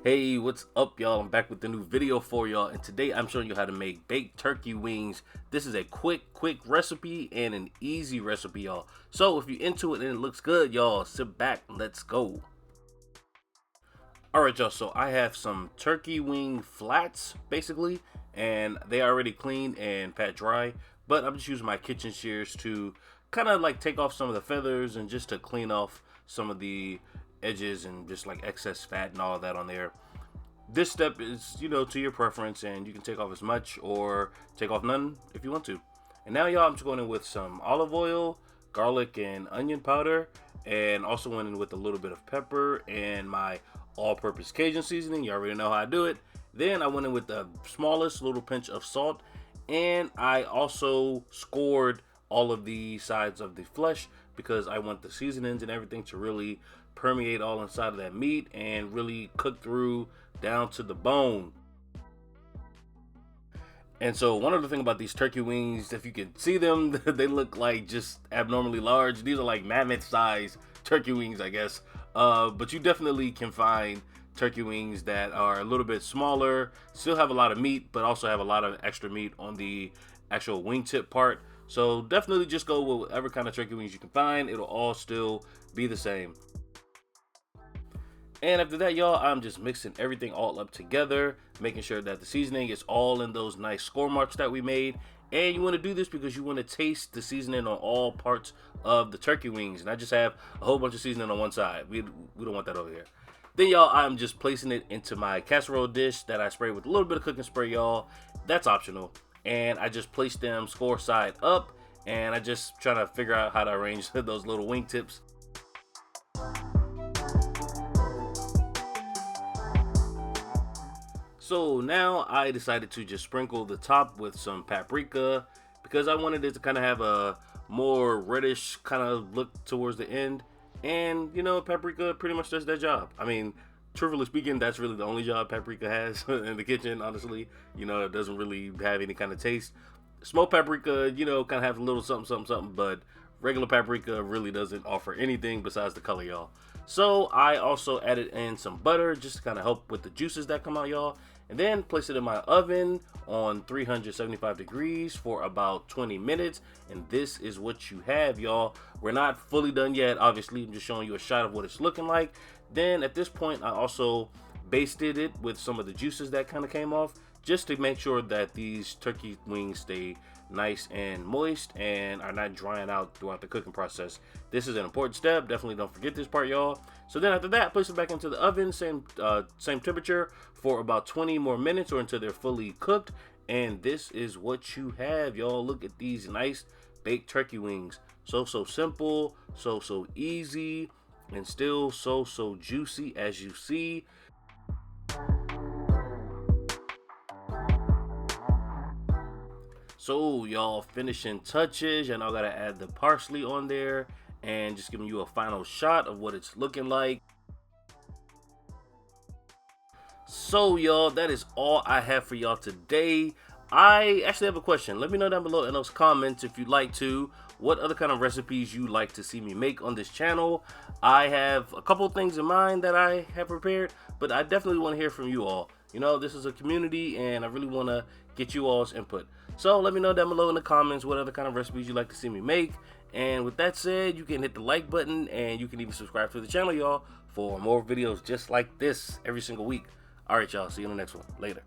Hey, what's up, y'all? I'm back with a new video for y'all, and today I'm showing you how to make baked turkey wings. This is a quick recipe and an easy recipe, y'all. So if you're into it and it looks good, y'all, sit back and let's go. Alright, y'all, so I have some turkey wing flats, basically, and they are already cleaned and pat dry, but I'm just using my kitchen shears to kind of like take off some of the feathers and just to clean off some of the edges and just like excess fat and all of that on there. This step is, to your preference, and you can take off as much or take off none if you want to. And now, y'all, I'm just going in with some olive oil, garlic and onion powder, and also went in with a little bit of pepper and my all-purpose Cajun seasoning. You already know how I do it. Then I went in with the smallest little pinch of salt, and I also scored all of the sides of the flesh because I want the seasonings and everything to really permeate all inside of that meat and really cook through down to the bone. And so one other thing about these turkey wings, if you can see them, they look like just abnormally large. These are like mammoth size turkey wings, I guess. But you definitely can find turkey wings that are a little bit smaller, still have a lot of meat, but also have a lot of extra meat on the actual wingtip part. So definitely just go with whatever kind of turkey wings you can find. It'll all still be the same. And after that, y'all, I'm just mixing everything all up together, making sure that the seasoning is all in those nice score marks that we made. And you want to do this because you want to taste the seasoning on all parts of the turkey wings. And I just have a whole bunch of seasoning on one side. We don't want that over here. Then, y'all, I'm just placing it into my casserole dish that I sprayed with a little bit of cooking spray, y'all. That's optional. And I just placed them score side up. And I just trying to figure out how to arrange those little wing tips. So now I decided to just sprinkle the top with some paprika because I wanted it to kind of have a more reddish kind of look towards the end. And paprika pretty much does that job. I mean, truthfully speaking, that's really the only job paprika has in the kitchen, honestly. It doesn't really have any kind of taste. Smoked paprika, kind of have a little something, but regular paprika really doesn't offer anything besides the color, y'all. So I also added in some butter just to kind of help with the juices that come out, y'all. And then place it in my oven on 375 degrees for about 20 minutes. And this is what you have, y'all. We're not fully done yet. Obviously, I'm just showing you a shot of what it's looking like. Then at this point, I also basted it with some of the juices that kind of came off, just to make sure that these turkey wings stay nice and moist and are not drying out throughout the cooking process. This is an important step. Definitely don't forget this part, y'all. So then after that, place it back into the oven, same temperature, for about 20 more minutes or until they're fully cooked. And this is what you have, y'all. Look at these nice baked turkey wings. So simple, so easy, and still so juicy, as you see. So y'all, finishing touches, and I gotta add the parsley on there and just giving you a final shot of what it's looking like. So y'all, that is all I have for y'all today. I actually have a question. Let me know down below in those comments if you'd like to, what other kind of recipes you like to see me make on this channel. I have a couple things in mind that I have prepared, but I definitely want to hear from you all. This is a community and I really want to get you all's input. So let me know down below in the comments what other kind of recipes you'd like to see me make. And with that said, you can hit the like button and you can even subscribe to the channel, y'all, for more videos just like this every single week. All right, y'all, see you in the next one. Later.